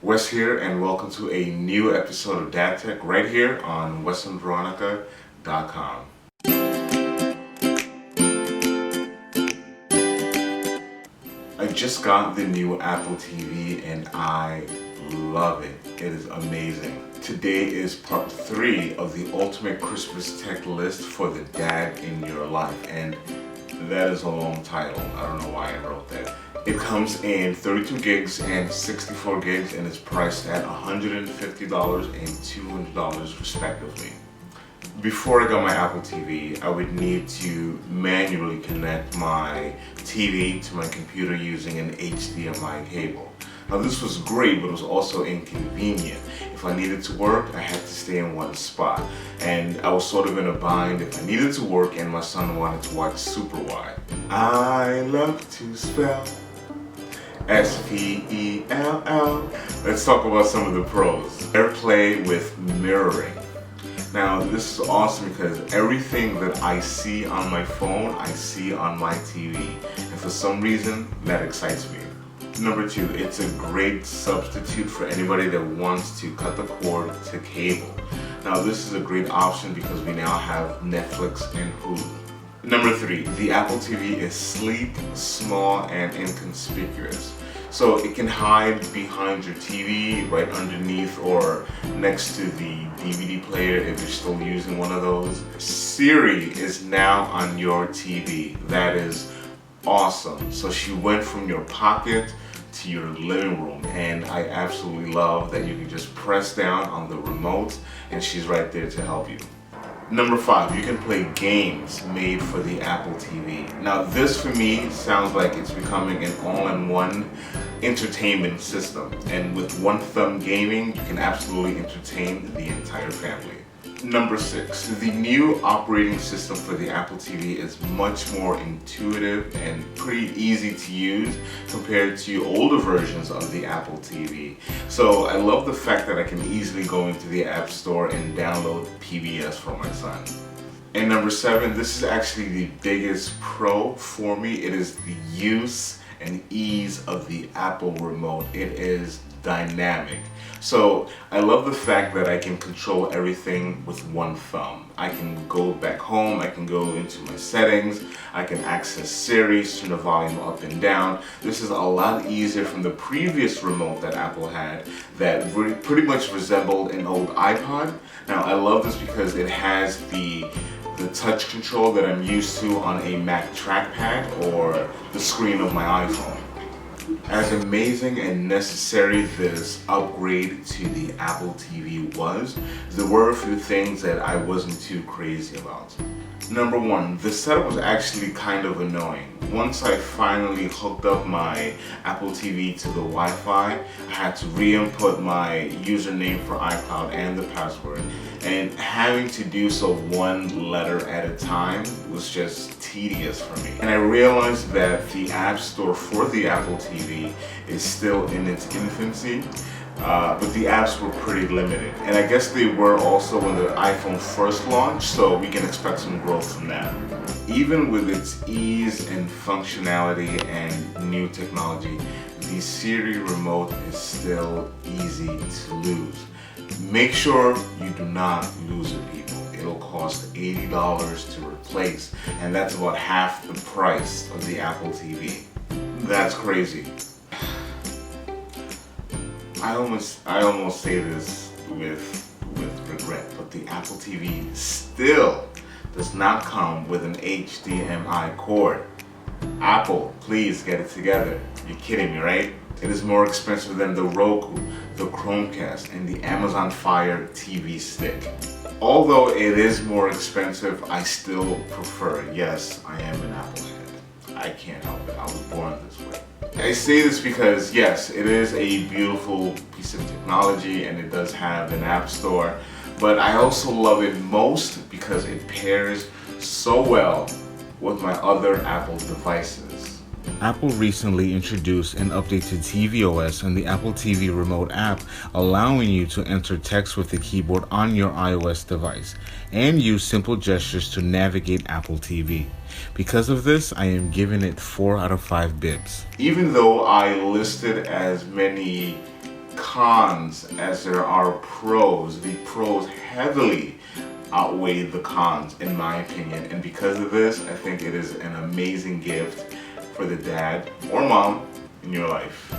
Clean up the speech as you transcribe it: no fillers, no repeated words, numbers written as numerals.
Wes here, and welcome to a new episode of DadTech right here on wesandveronica.com. I just got the new Apple TV and I love it. It is amazing. Today is part 3 of the ultimate Christmas tech list for the dad in your life, and that is a long title. I don't know why I wrote that. It comes in 32 gigs and 64 gigs and is priced at $150 and $200 respectively. Before I got my Apple TV, I would need to manually connect my TV to my computer using an HDMI cable. Now this was great, but it was also inconvenient. If I needed to work, I had to stay in one spot. And I was sort of in a bind if I needed to work and my son wanted to watch Super Wide. I love to spell S-P-E-L-L. Let's talk about some of the pros. AirPlay with mirroring. Now this is awesome because everything that I see on my phone, I see on my TV. And for some reason, that excites me. Number 2, it's a great substitute for anybody that wants to cut the cord to cable. Now this is a great option because we now have Netflix and Hulu. Number 3, the Apple TV is sleek, small, and inconspicuous. So it can hide behind your TV, right underneath or next to the DVD player if you're still using one of those. Siri is now on your TV. That is awesome. So she went from your pocket to your living room, and I absolutely love that you can just press down on the remote and she's right there to help you. Number 5, you can play games made for the Apple TV. Now this for me sounds like it's becoming an all-in-one entertainment system, and with one thumb gaming you can absolutely entertain the entire family. Number 6, the new operating system for the Apple TV is much more intuitive and pretty easy to use compared to older versions of the Apple TV. So I love the fact that I can easily go into the App Store and download PBS for my son. And number 7, this is actually the biggest pro for me. It is the use and ease of the Apple remote. It is dynamic. So I love the fact that I can control everything with one thumb. I can go back home, I can go into my settings, I can access Siri, turn the volume up and down. This is a lot easier from the previous remote that Apple had that pretty much resembled an old iPod. Now I love this because it has the touch control that I'm used to on a Mac trackpad or the screen of my iPhone. As amazing and necessary this upgrade to the Apple TV was, there were a few things that I wasn't too crazy about. Number 1, the setup was actually kind of annoying. Once I finally hooked up my Apple TV to the Wi-Fi, I had to re-input my username for iCloud and the password, and having to do so one letter at a time was just tedious for me. And I realized that the App Store for the Apple TV is still in its infancy. But the apps were pretty limited, and I guess they were also when the iPhone first launched, so we can expect some growth from that. Even with its ease and functionality and new technology, the Siri remote is still easy to lose. Make sure you do not lose it, people. It'll cost $80 to replace, and that's about half the price of the Apple TV. That's crazy. I almost say this with regret, but the Apple TV still does not come with an HDMI cord. Apple, please get it together. You're kidding me, right? It is more expensive than the Roku, the Chromecast, and the Amazon Fire TV stick. Although it is more expensive, I still prefer it. Yes, I am an Apple head. I can't help it. I was born this way. I say this because yes, it is a beautiful piece of technology and it does have an app store, but I also love it most because it pairs so well with my other Apple devices. Apple recently introduced an updated tvOS and the Apple TV Remote app, allowing you to enter text with the keyboard on your iOS device and use simple gestures to navigate Apple TV. Because of this, I am giving it 4 out of 5 bibs. Even though I listed as many cons as there are pros. The pros heavily outweigh the cons in my opinion, and because of this I think it is an amazing gift for the dad or mom in your life.